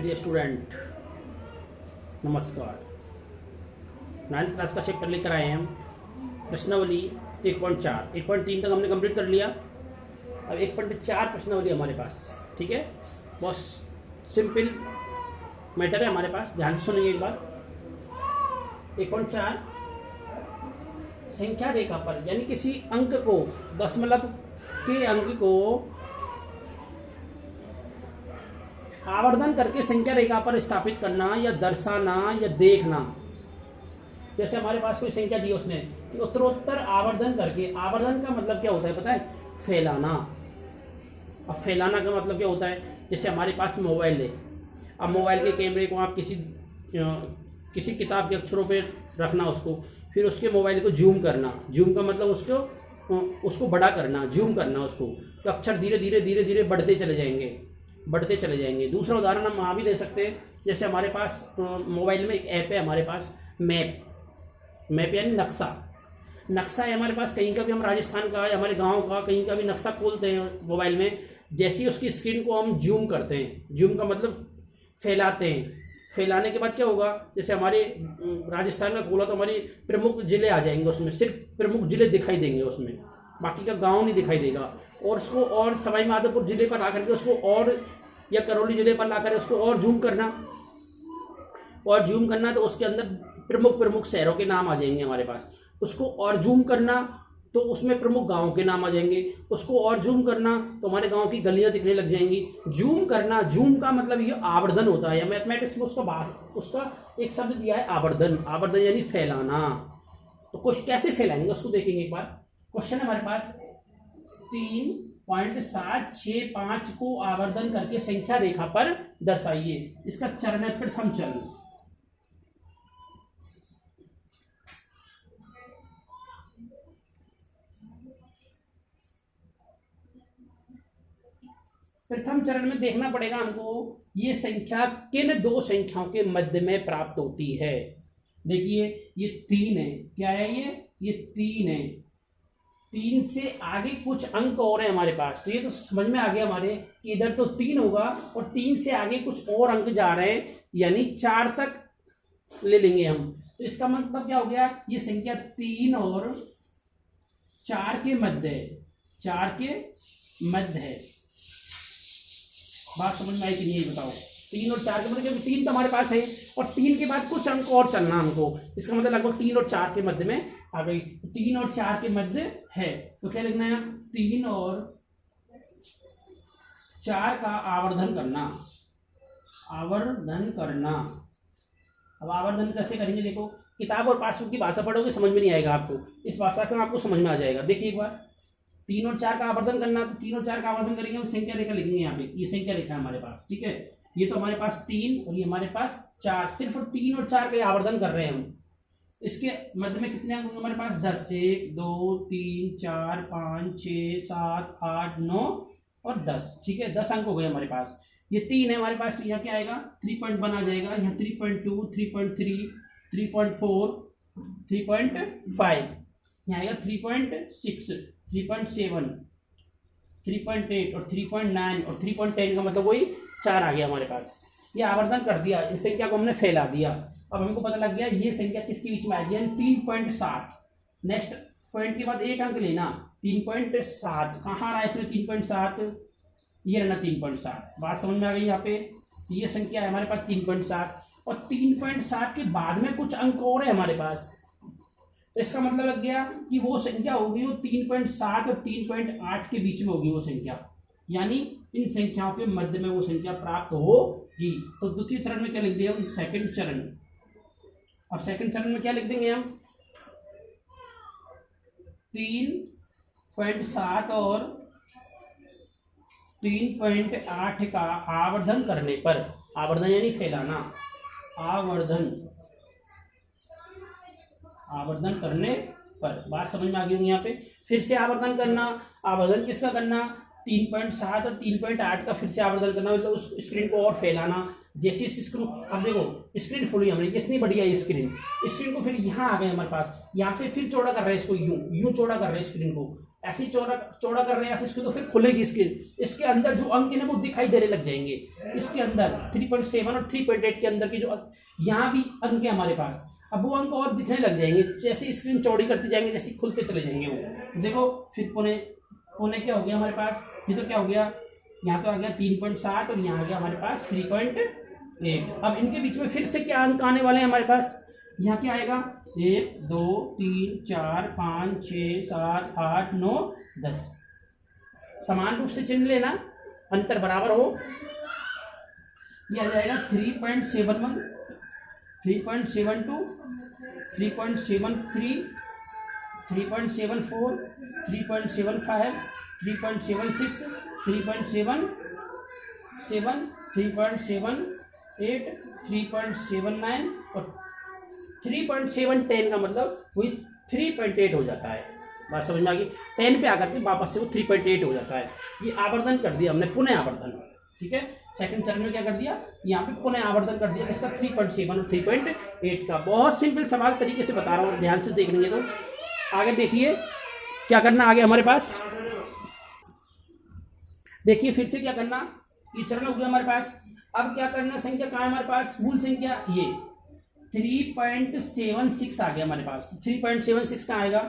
प्रिय स्टूडेंट, नमस्कार। 9th class का चैप्टर लेकर आए हैं हम प्रश्नावली 1.4। 1.3 तक हमने कंप्लीट कर लिया। अब 1.4 प्रश्नावली हमारे पास, ठीक है। बहुत सिंपल मैटर है हमारे पास, ध्यान से सुनिए एक बार। 1.4 संख्या रेखा पर, यानी किसी अंक को, दशमलव के अंक को आवर्धन करके संख्या रेखा पर स्थापित करना या दर्शाना या देखना। जैसे हमारे पास कोई संख्या दी उसने कि उत्तरोत्तर आवर्धन करके, आवर्धन का मतलब क्या होता है पता है? फैलाना। अब फैलाना का मतलब क्या होता है? जैसे हमारे पास मोबाइल है, अब मोबाइल के कैमरे को आप किसी किताब के अक्षरों पे रखना, उसको फिर उसके मोबाइल को जूम करना। जूम का मतलब उसको बड़ा करना, जूम करना उसको, तो अक्षर धीरे धीरे धीरे धीरे बढ़ते चले जाएंगे। दूसरा उदाहरण हम वहाँ भी दे सकते हैं। जैसे हमारे पास मोबाइल में एक ऐप है हमारे पास, मैप यानी नक्शा है हमारे पास। कहीं का भी हम राजस्थान का या हमारे गांव का कहीं का भी नक्शा खोलते हैं मोबाइल में, जैसे ही उसकी स्क्रीन को हम जूम करते हैं, जूम का मतलब फैलाते हैं। फैलाने के बाद क्या होगा? जैसे हमारे राजस्थान का खोला तो हमारी प्रमुख जिले आ जाएंगे उसमें, सिर्फ प्रमुख जिले दिखाई देंगे उसमें, बाकी का गांव नहीं दिखाई देगा। और उसको और सवाई माधोपुर जिले पर ला करके उसको और, या करौली जिले पर ला कर उसको और जूम करना, तो उसके अंदर प्रमुख शहरों के नाम आ जाएंगे हमारे पास। उसको और जूम करना तो उसमें प्रमुख गांव के नाम आ जाएंगे। उसको और जूम करना तो हमारे गांव की गलियां दिखने लग जाएंगी। जूम का मतलब ये आवर्धन होता है, या मैथमेटिक्स में उसका एक शब्द दिया है आवर्धन यानी फैलाना। तो कुछ कैसे फैलाएंगे उसको देखेंगे एक बार। क्वेश्चन है हमारे पास 3.765 को आवर्धन करके संख्या रेखा पर दर्शाइए। इसका चरण है प्रथम चरण। प्रथम चरण में देखना पड़ेगा हमको ये संख्या किन दो संख्याओं के मध्य में प्राप्त होती है। देखिए ये 3 है, क्या है ये 3 है। 3 से आगे कुछ अंक और है हमारे पास, तो ये तो समझ में आ गया हमारे कि इधर तो 3 होगा और 3 से आगे कुछ और अंक जा रहे हैं, यानी 4 तक ले लेंगे हम। तो इसका मतलब क्या हो गया? ये संख्या 3 और 4 के मध्य है। बात समझ में आई कि नहीं बताओ? 3 और 4 के मतलब, क्योंकि 3 तो हमारे पास है और 3 के बाद कुछ अंक और चलना हमको, इसका मतलब लगभग 3 और 4 के मध्य में आ गई। 3 और 4 के मध्य है, तो क्या लिखना है? 3 और 4 का आवर्धन करना। अब आवर्धन कैसे करेंगे? देखो, किताब और पासबुक की भाषा पढ़ोगे समझ में नहीं आएगा आपको, इस भाषा का आपको समझ में आ जाएगा। देखिए एक बार, 3 और 4 का आवर्धन करना, तो 3 और 4 का आवर्धन करेंगे हम, संख्या रेखा लिखेंगे यहाँ पे। ये संख्या रेखा है हमारे पास, ठीक है। ये तो हमारे पास 3 और ये हमारे पास 4, सिर्फ 3 और 4 का आवर्धन कर रहे हैं हम। इसके मध्य में कितने अंक हमारे पास? 10, 1 2 3 4 5 6 7 8 9 और 10, ठीक है। 10 अंक हो गए हमारे पास। ये 3 है हमारे पास, तो यहाँ क्या आएगा? 3.1 आ जाएगा। यहाँ 3.2 3.3 3.4 3.5, यहाँ आएगा 3.6 3.7 3.8 और 3.9 और 3.10 का मतलब वही 4 आ गया हमारे पास। ये आवर्धन कर दिया, इस संख्या को हमने फैला दिया। अब हमको पता लग गया ये संख्या किसके बीच में आएगी, 3.7। नेक्स्ट पॉइंट के बाद एक अंक लेना, 3.7 कहाँ आ रहा है इसमें? 3.7 ये रहना 3.7। बात समझ में आ गई यहाँ पे? ये संख्या है हमारे पास 3.7 और 3.7 के बाद में कुछ अंक और है हमारे पास। तो इसका मतलब लग गया कि वो संख्या होगी वो 3.7 और 3.8 के बीच में होगी वो संख्या, यानी इन संख्याओं के मध्य में वो संख्या प्राप्त होगी। तो द्वितीय चरण में क्या लिख दिया हम? सेकंड चरण। अब सेकंड चरण में क्या लिख देंगे हम? 3.7 और 3.8 का आवर्धन करने पर, आवर्धन यानी फैलाना, आवर्धन करने पर। बात समझ में आ गई यहाँ पे? फिर से आवर्धन करना। आवर्धन किसका करना? 3.7 और 3.8 का फिर से आवर्धन करना, मतलब उस स्क्रीन को और फैलाना। जैसे स्क्रीन, अब देखो स्क्रीन फुल हुई हमारी, कितनी बढ़िया है स्क्रीन को फिर यहाँ आ गए हमारे पास, यहाँ से फिर चौड़ा कर रहे हैं इसको, यूं चौड़ा कर रहे हैं स्क्रीन को, ऐसे चौड़ा चौड़ा कर रहे हैं ऐसे इसको, तो फिर खुलेगी स्क्रीन, इसके अंदर जो अंक है ना वो दिखाई देने लग जाएंगे। इसके अंदर 3.7 और 3.8 के अंदर की जो यहाँ भी अंक है हमारे पास, अब वो अंक और दिखने लग जाएंगे जैसे स्क्रीन चौड़ी करते जाएंगे, जैसे खुलते चले जाएंगे वो। देखो फिर पुणे क्या हो गया हमारे पास, ये तो क्या हो गया, यहाँ तो आ गया 3.7 और यहाँ आ गया हमारे पास 3.8। अब इनके बीच में फिर से क्या अंक आने वाले हैं हमारे पास, यहाँ क्या आएगा 1 2 3 4 5 6 7 8 9 10। समान रूप से चिन्ह लेना, अंतर बराबर हो। यह आ जाएगा 3.71 3.72 3.73 3.74 3.75 3.76 3.77 3.78 3.79 और 3.710 का मतलब वही 3.8 हो जाता है। बात समझ में आ गई। 10 पे आकर के वापस से वो 3.8 हो जाता है। ये आवर्धन कर दिया हमने, पुनः आवर्धन, ठीक है। सेकंड चरण में क्या कर दिया, यहाँ पे पुनः आवर्धन कर दिया इसका 3.7 और 3.8 का। बहुत सिंपल सवाल तरीके से बता रहा हूँ, ध्यान से देख लेंगे तो। आगे देखिए क्या करना आगे हमारे पास, देखिए फिर से क्या करना, ये चरण हो गया हमारे पास। अब क्या करना, संख्या कहाँ है हमारे पास, मूल संख्या ये 3.76 आ गया हमारे पास। 3.76 कहाँ आएगा,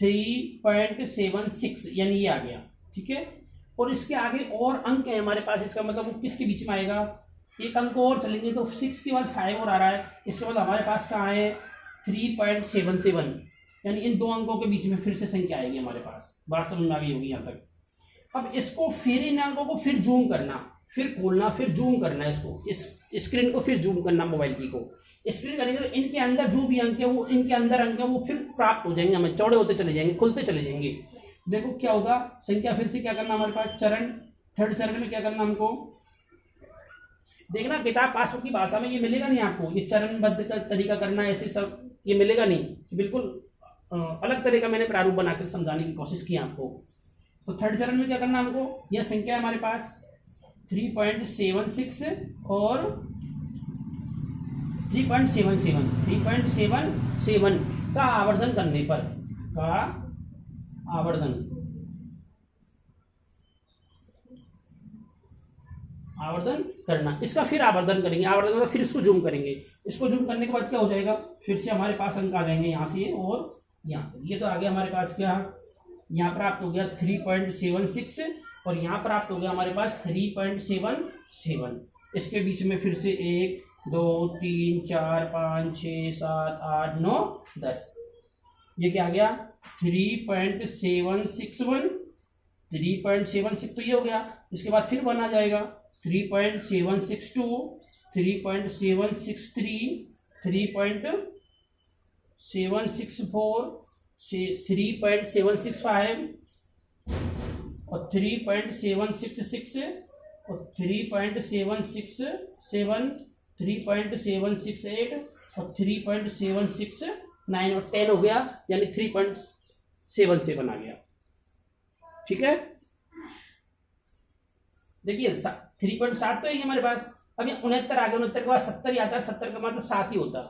3.76 यानी ये आ गया, ठीक है। और इसके आगे और अंक है हमारे पास, इसका मतलब वो किसके बीच में आएगा, एक अंक और चलेंगे तो 6 के बाद 5 और आ रहा है, इसके बाद हमारे पास कहाँ है 3.77, यानी इन दो अंकों के बीच में फिर से संख्या आएगी हमारे पास। बात समझ में आ गई होगी यहाँ तक। अब इसको फिर इन अंकों को फिर जूम करना, फिर खोलना, फिर जूम करना, इसको इस स्क्रीन को फिर जूम करना, मोबाइल की को स्क्रीन करेंगे तो इनके अंदर जो भी अंक है वो, इनके अंदर अंक है वो फिर प्राप्त हो जाएंगे हमें, चौड़े होते चले जाएंगे, खुलते चले जाएंगे। देखो क्या होगा, संख्या फिर से क्या करना हमारे पास, चरण, थर्ड चरण में क्या करना हमको, देखना किताब पासबुक की भाषा में ये मिलेगा नहीं आपको, ये चरणबद्ध का तरीका करना ऐसे सब ये मिलेगा नहीं, बिल्कुल अलग तरह का मैंने प्रारूप बनाकर समझाने की कोशिश की आपको। तो थर्ड चरण में क्या करना हमको, यह संख्या है हमारे पास 3.76 और 3.77 का आवर्धन करने पर, का आवर्धन करना, इसका फिर आवर्धन करेंगे, आवर्धन में फिर इसको जूम करेंगे, इसको जूम करने के बाद क्या हो जाएगा, फिर से हमारे पास अंक आ जाएंगे यहाँ से और यहाँ, ये तो आ गया हमारे पास क्या, यहाँ प्राप्त हो गया 3.76 और यहाँ प्राप्त हो गया हमारे पास 3.77। इसके बीच में फिर से 1 2 3 4 5 6 7 8 9 10, ये क्या आ गया 3.761 3.76 तो ये हो गया। इसके बाद फिर बना जाएगा 3.762 3.763 3.764 3.765 और 3.766 और 3.767 3.768 और 3.769 और 10 हो गया, यानी 3.77 आ गया, ठीक है। देखिए 3.7 तो है हमारे पास। अब ये 69 आ गया, 69 के बाद 70 ही आता है, 70 का मतलब 7 ही होता है,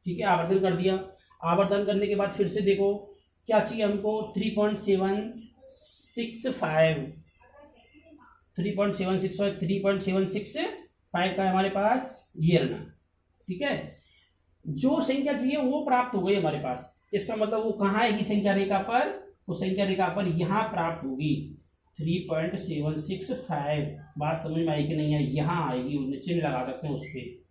ठीक है। आवर्धन कर दिया, आवर्धन करने के बाद फिर से देखो क्या चाहिए हमको, 3.765 3.765 का हमारे पास ये रहना, ठीक है। जो संख्या चाहिए वो प्राप्त हो गई हमारे पास, इसका मतलब वो कहाँ आएगी संख्या रेखा पर, वो संख्या रेखा पर यहाँ प्राप्त होगी 3.765। बात समझ में आई कि नहीं है, यहाँ आएगी, चिन्ह लगा सकते हैं उस पर।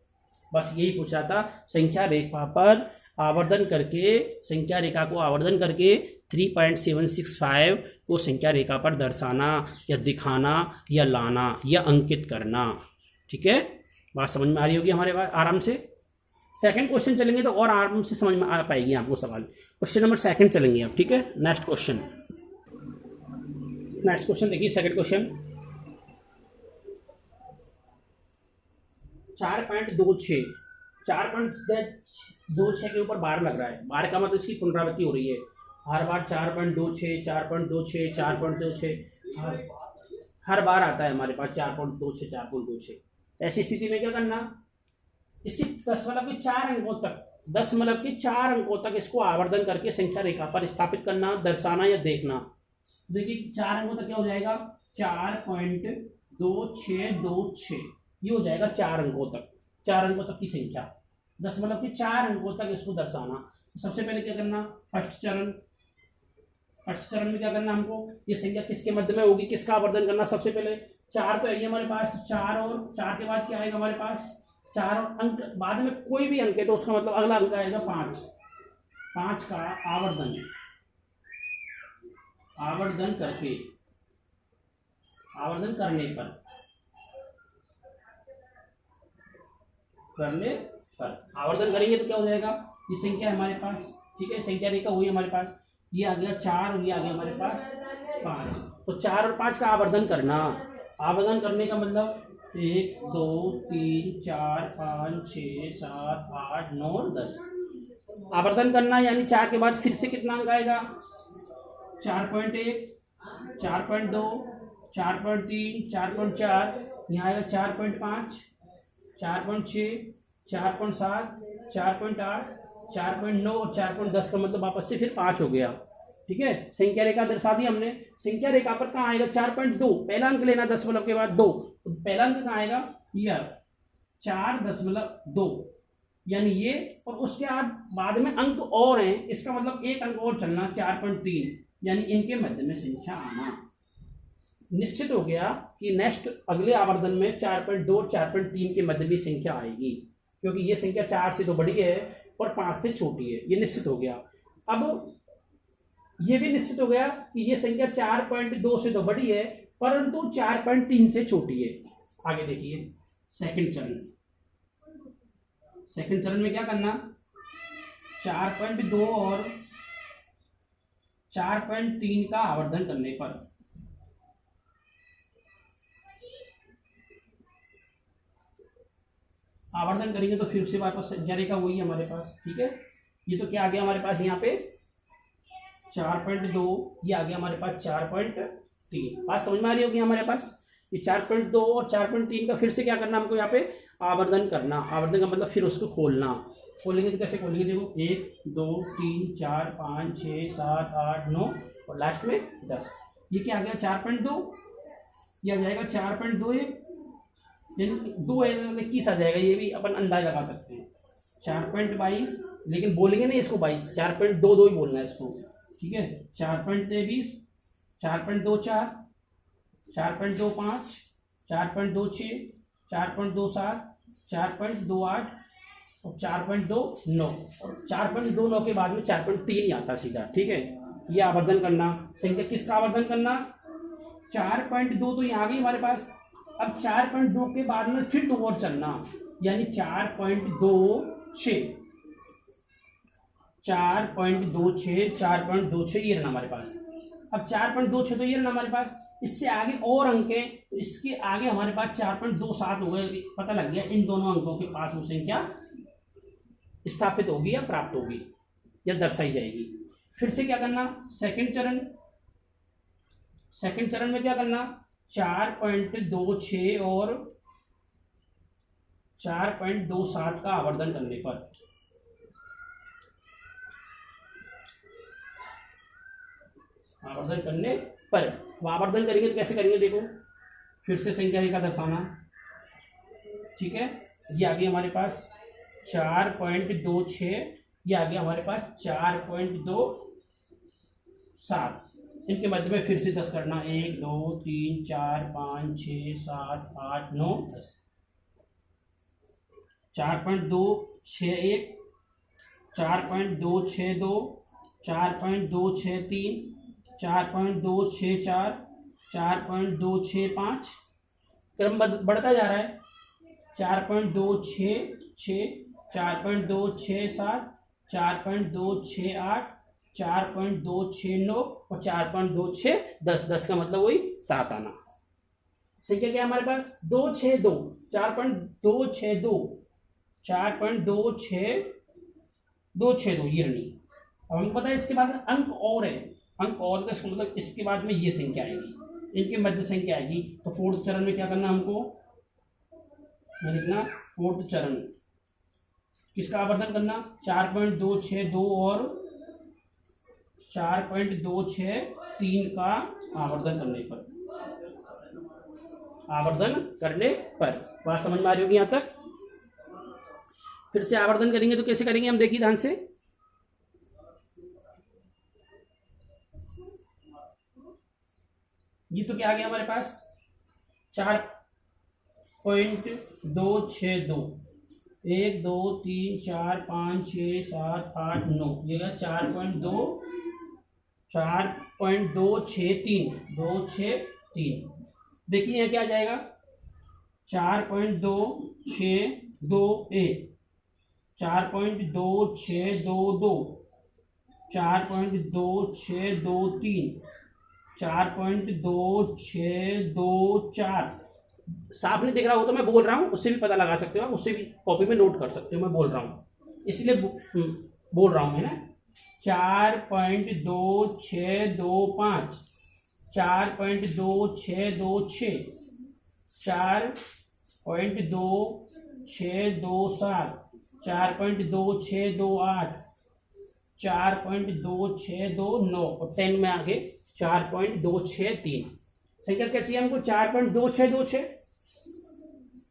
बस यही पूछा था, संख्या रेखा पर आवर्धन करके, संख्या रेखा को आवर्धन करके 3.765 को संख्या रेखा पर दर्शाना या दिखाना या लाना या अंकित करना, ठीक है। बात समझ में आ रही होगी हमारे पास आराम से। सेकंड क्वेश्चन चलेंगे तो और आराम से समझ में आ पाएगी आपको सवाल। क्वेश्चन नंबर सेकंड चलेंगे अब, ठीक है। नेक्स्ट क्वेश्चन देखिए, सेकंड क्वेश्चन 4.26 4.26 के ऊपर बार लग रहा है, बार का मतलब इसकी पुनरावृत्ति हो रही है हर बार, 4.26 4.26 4.26 हर बार आता है हमारे पास 4.26 4.26। ऐसी स्थिति में क्या करना, इसकी 10 वाला कोई 4 अंकों तक दशमलव के 4 अंकों तक इसको आवर्धन करके संख्या रेखा पर स्थापित करना, दर्शाना या देखना। देखिए 4 अंकों तक क्या हो जाएगा, 4.2626 ये हो जाएगा 4 अंकों तक, 4 अंकों तक की संख्या, दशमलव के 4 अंकों तक इसको दर्शाना। सबसे पहले क्या करना, फर्स्ट चरण में क्या करना हमको, ये संख्या किसके मध्य में होगी, किसका आवर्धन करना। सबसे पहले 4 तो है हमारे पास, तो 4 और 4 के बाद क्या आएगा हमारे पास, 4 और अंक बाद में कोई भी अंक है तो उसका मतलब अगला अंक आएगा 5। 5 का आवर्धन करके, आवर्धन करने पर आवर्धन करेंगे तो क्या हो जाएगा, ये संख्या है हमारे पास, ठीक है, संख्या रेखा हुई हमारे पास, ये आ गया 4 और ये आ गया हमारे पास 5। तो 4 और 5 का आवर्धन करना, आवर्धन करने का मतलब 1 2 3 4 5 6 7 8 9 और 10 आवर्धन करना, यानी 4 के बाद फिर से कितना अंक आएगा, 4.1 4.2 4.3 4.4, यहाँ आएगा 4.5 4.6 4.7 4.8 4.9 और 4.10 का मतलब वापस से फिर 5 हो गया। ठीक है, संख्या रेखा दर्शा दी हमने। संख्या रेखा पर कहाँ आएगा, 4.2 पहला अंक लेना, दशमलव के बाद 2, तो पहला अंक कहाँ आएगा, यह 4.2 यानी ये, और उसके बाद में अंक और हैं, इसका मतलब एक अंक और चलना 4.3, यानी इनके मध्य में संख्या आना। निश्चित हो गया कि नेक्स्ट अगले आवर्धन में 4.2 और 4.3 के मध्य में संख्या आएगी, क्योंकि ये संख्या 4 से तो बड़ी है और 5 से छोटी है, ये निश्चित हो गया। अब ये भी निश्चित हो गया कि ये संख्या 4.2 से तो बड़ी है परंतु 4.3 से छोटी है। आगे देखिए सेकंड चरण में क्या करना, 4.2 और 4.3 का आवर्धन करने पर आवर्धन करेंगे तो फिर से वापस संख्या रेखा वही है हमारे पास। ठीक है, ये तो क्या आ गया हमारे पास, यहाँ पे 4.2, ये आ गया हमारे पास 4.3। बात समझ में आ रही होगी हमारे पास। ये 4.2 और 4.3 का फिर से क्या करना हमको, यहाँ पे आवर्धन करना। आवर्धन का मतलब फिर उसको खोलना। खोलेंगे तो कैसे खोलेंगे, देखो 1 2 3 4 5 6 7 8 9 और लास्ट में 10। ये क्या आ गया 4.2, ये आ जाएगा 4.2, यानी 2 आ जाएगा, ये भी अपन अंदाज लगा सकते हैं। 4.22, लेकिन बोलेंगे नहीं इसको 22, 4.22 ही बोलना है इसको। ठीक है, 4.23 4.24 4.25 4.26 4.27 4.28 और 4.29 और 4.29 के बाद में 4.3 ही आता सीधा। ठीक है, ये आवर्धन करना। संख्या किसका आवर्धन करना, 4.2 तो यहाँ आ गई हमारे पास। अब 4.2 के बाद में फिर 2 और चलना, यानी 4.26 4.26 ये रहना हमारे पास। अब 4.26 तो ये रहना हमारे पास, इससे आगे और अंक है तो इसके आगे हमारे पास 4.27 हो गए। पता लग गया इन दोनों अंकों के पास वो संख्या स्थापित होगी या प्राप्त होगी या दर्शाई जाएगी। फिर से क्या करना, सेकंड चरण में क्या करना, 4.26 और 4.27 का आवर्धन करने पर आवर्धन करेंगे तो कैसे करेंगे, देखो फिर से संख्या रेखा दर्शाना। ठीक है, ये आ गया हमारे पास 4.26, ये आ गया हमारे पास 4.27, इनके मध्य में फिर से 10 करना, 1 2 3 4 5 6 7 8 9 10। 4.261 4.262 4.263 4.264 4.265, क्रम बढ़ता जा रहा है। 4.266 4.267 4.268 4.269 और 4.2610। 10 का मतलब वही 7 आना। संख्या क्या है हमारे पास, 262 4.262 4.262 ये रही। अब हमको पता है इसके बाद अंक और है, अंक और का मतलब इसके बाद में ये संख्या आएगी, इनके मध्य संख्या आएगी। तो फोर्थ चरण में क्या करना हमको, लिखना फोर्थ चरण किसका आवर्धन करना, 4.262 और 4.263 का आवर्धन करने पर, आवर्धन करने पर। बात समझ में आ रही होगी यहाँ तक। फिर से आवर्धन करेंगे तो कैसे करेंगे हम, देखिए ध्यान से। ये तो क्या आ गया हमारे पास, 4.262, 1 2 3 4 5 6 7 8 9, ये 4.263 देखिए यहाँ क्या आ जाएगा, 4.2621, 4.2622, 4.2623, 4.2624। साफ नहीं दिख रहा हो तो मैं बोल रहा हूँ, उससे भी पता लगा सकते हो आप, उससे भी कॉपी में नोट कर सकते हो, मैं बोल रहा हूँ इसलिए बोल रहा हूँ मैं ना। 4.2625, 4.2626, 4.2627, 4.2628, 4.2629 और 10 में आगे 4.263। संख्या क्या चाहिए हमको, 4.2626,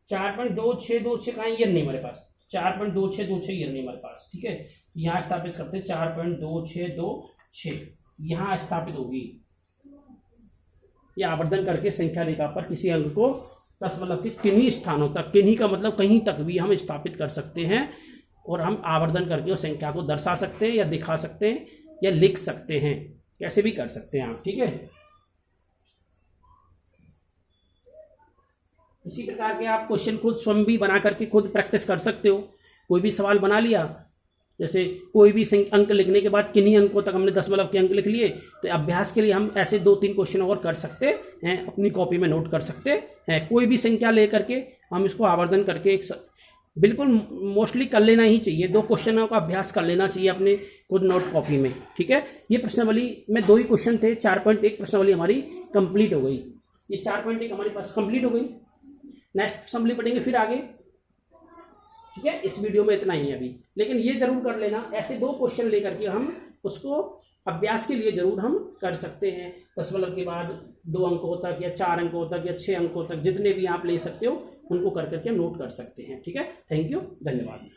4.2626 कहाँ, ये नहीं हमारे पास, 4.2626 ये नहीं हमारे पास, ठीक है। यहाँ स्थापित करते हैं 4.2626, यहाँ स्थापित होगी। ये आवर्धन करके संख्या रेखा पर किसी अंक को दशमलव के किन्हीं स्थानों तक, किन्हीं का मतलब कहीं तक भी हम स्थापित कर सकते हैं, और हम आवर्धन करके उस संख्या को दर्शा सकते हैं या दिखा सकते हैं या लिख सकते हैं, कैसे भी कर सकते हैं आप, ठीक है। इसी प्रकार के आप क्वेश्चन खुद स्वयं भी बना करके खुद प्रैक्टिस कर सकते हो। कोई भी सवाल बना लिया, जैसे कोई भी अंक लिखने के बाद किन्हीं अंकों तक हमने दशमलव के अंक लिख लिए, तो अभ्यास के लिए हम ऐसे 2-3 क्वेश्चन और कर सकते हैं, अपनी कॉपी में नोट कर सकते हैं। कोई भी संख्या ले करके हम इसको आवर्धन करके बिल्कुल मोस्टली कर लेना ही चाहिए, 2 क्वेश्चनों का अभ्यास कर लेना चाहिए अपने खुद नोट कॉपी में, ठीक है। ये प्रश्नावली में 2 ही क्वेश्चन थे, 4.1 प्रश्नावली हमारी कंप्लीट हो गई, ये 4.1 हमारे पास कंप्लीट हो गई। नेक्स्ट प्रश्नावली पढ़ेंगे फिर आगे, ठीक है। इस वीडियो में इतना ही है अभी, लेकिन ये जरूर कर लेना, ऐसे 2 क्वेश्चन लेकर के हम उसको अभ्यास के लिए जरूर हम कर सकते हैं। दशमलव के बाद 2 अंकों तक या 4 अंकों तक या 6 अंकों तक, जितने भी आप ले सकते हो उनको कर करके नोट कर सकते हैं, ठीक है। थैंक यू, धन्यवाद।